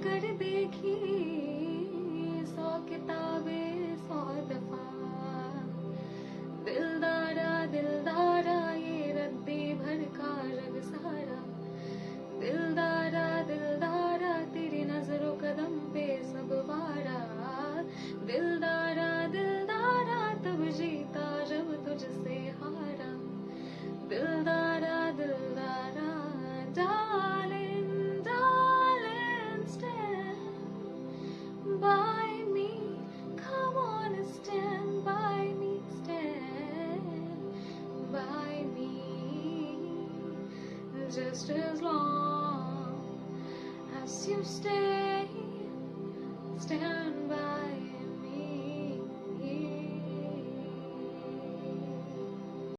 कर देखी 100 किताबें 100 दफा। दिलदारा दिलदारा ये रद्दी भर का रग सारा। दिलदारा दिलदारा तेरी नजरों कदम पे सब वारा। दिलदारा दिलदारा तब जीता जब तुझसे हारा। दिलदारा दिलदारा darling darling stand by me, come on stand by me, stand by me, just as long as you stay